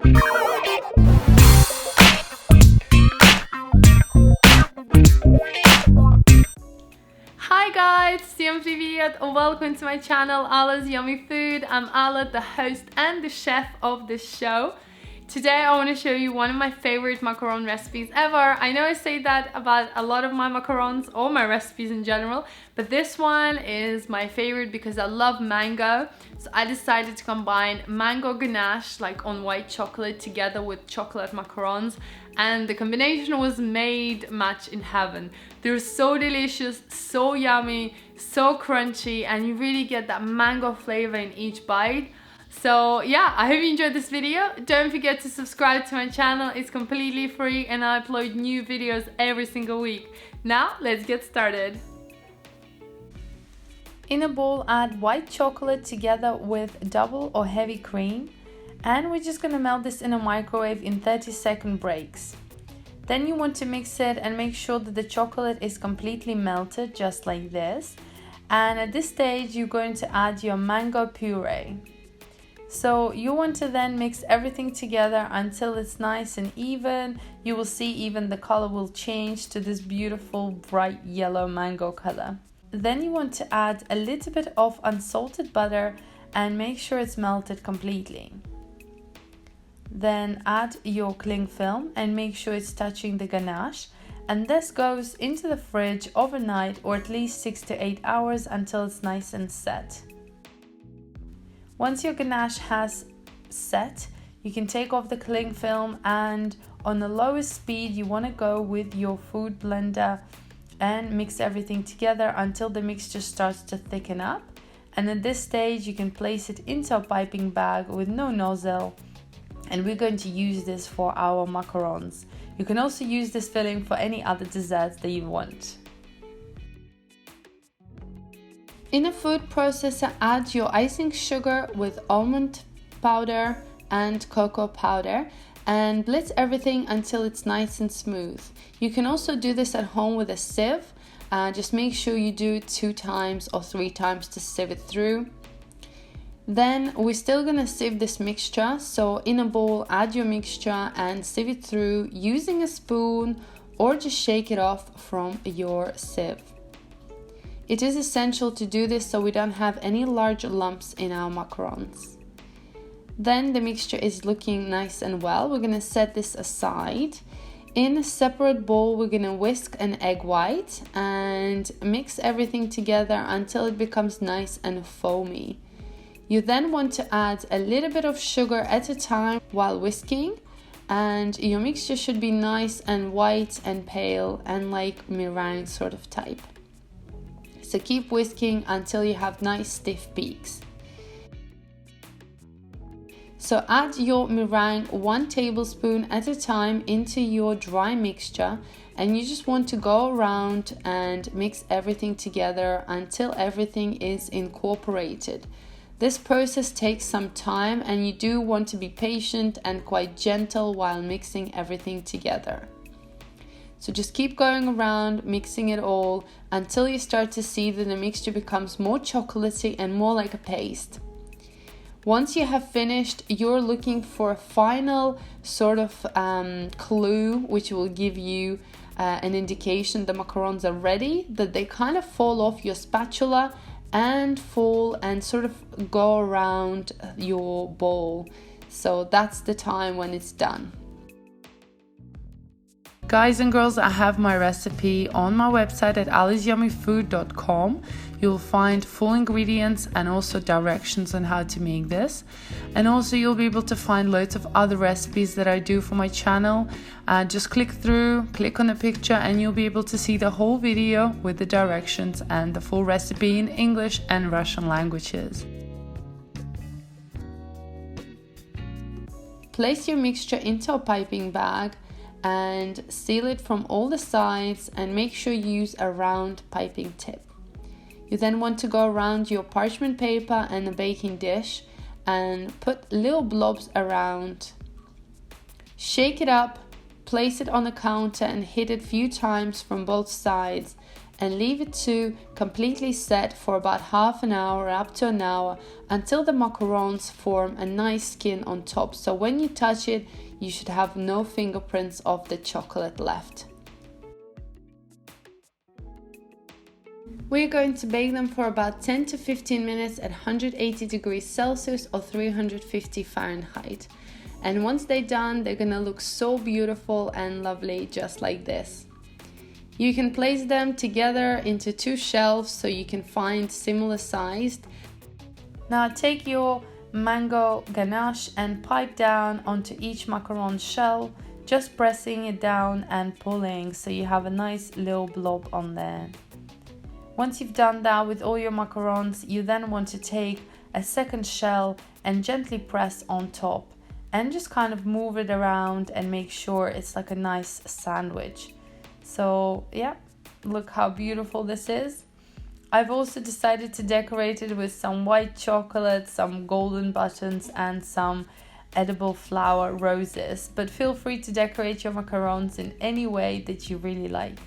Hi guys, всем привет! Welcome to my channel AllasYummyFood. I'm Alla, the host and the chef of this show. Today I want to show you one of my favorite macaron recipes ever. I know I say that about a lot of my macarons or my recipes in general, but this one is my favorite because I love mango. So I decided to combine mango ganache, like on white chocolate, together with chocolate macarons, and the combination was made match in heaven. They're so delicious, so yummy, so crunchy, and you really get that mango flavor in each bite. So yeah, I hope you enjoyed this video. Don't forget to subscribe to my channel. It's completely free and I upload new videos every single week. Now let's get started. In a bowl, add white chocolate together with double or heavy cream, and we're just gonna melt this in a microwave in 30-second breaks. Then you want to mix it and make sure that the chocolate is completely melted, just like this. And at this stage you're going to add your mango puree. So you want to then mix everything together until it's nice and even. You will see even the color will change to this beautiful bright yellow mango color. Then you want to add a little bit of unsalted butter and make sure it's melted completely. Then add your cling film and make sure it's touching the ganache. And this goes into the fridge overnight, or at least 6 to 8 hours, until it's nice and set. Once your ganache has set, you can take off the cling film, and on the lowest speed you want to go with your food blender and mix everything together until the mixture starts to thicken up. And at this stage you can place it into a piping bag with no nozzle, and we're going to use this for our macarons. You can also use this filling for any other desserts that you want. In a food processor, add your icing sugar with almond powder and cocoa powder and blitz everything until it's nice and smooth. You can also do this at home with a sieve. Just make sure you do it 2 times or 3 times to sieve it through. Then we're still gonna sieve this mixture. So in a bowl, add your mixture and sieve it through using a spoon, or just shake it off from your sieve. It is essential to do this so we don't have any large lumps in our macarons. Then the mixture is looking nice and well. We're gonna set this aside. In a separate bowl, we're gonna whisk an egg white and mix everything together until it becomes nice and foamy. You then want to add a little bit of sugar at a time while whisking, and your mixture should be nice and white and pale and like meringue sort of type. So keep whisking until you have nice stiff peaks. So add your meringue 1 tablespoon at a time into your dry mixture, and you just want to go around and mix everything together until everything is incorporated. This process takes some time, and you do want to be patient and quite gentle while mixing everything together. So just keep going around, mixing it all until you start to see that the mixture becomes more chocolatey and more like a paste. Once you have finished, you're looking for a final sort of clue which will give you an indication the macarons are ready, that they kind of fall off your spatula and fall and sort of go around your bowl. So that's the time when it's done. Guys and girls, I have my recipe on my website at AllasYummyFood.com. You'll find full ingredients and also directions on how to make this. And also you'll be able to find loads of other recipes that I do for my channel. Just click through, click on the picture, and you'll be able to see the whole video with the directions and the full recipe in English and Russian languages. Place your mixture into a piping bag and seal it from all the sides, and make sure you use a round piping tip. You then want to go around your parchment paper and a baking dish and put little blobs around. Shake it up, place it on the counter and hit it a few times from both sides, and leave it to completely set for about half an hour up to an hour until the macarons form a nice skin on top. So when you touch it, you should have no fingerprints of the chocolate left. We're going to bake them for about 10 to 15 minutes at 180 degrees Celsius or 350 Fahrenheit. And once they're done, they're gonna look so beautiful and lovely, just like this. You can place them together into 2 shelves so you can find similar sized. Now take your mango ganache and pipe down onto each macaron shell, just pressing it down and pulling so you have a nice little blob on there. Once you've done that with all your macarons, you then want to take a second shell and gently press on top and just kind of move it around and make sure it's like a nice sandwich. So yeah, look how beautiful this is. I've also decided to decorate it with some white chocolate, some golden buttons and some edible flower roses, but feel free to decorate your macarons in any way that you really like.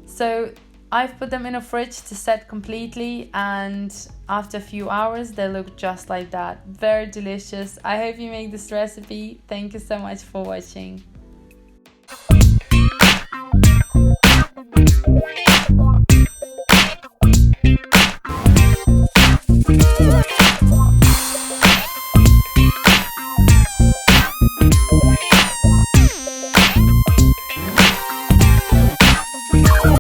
So I've put them in a fridge to set completely, and after a few hours they look just like that. Very delicious. I hope you make this recipe. Thank you so much for watching.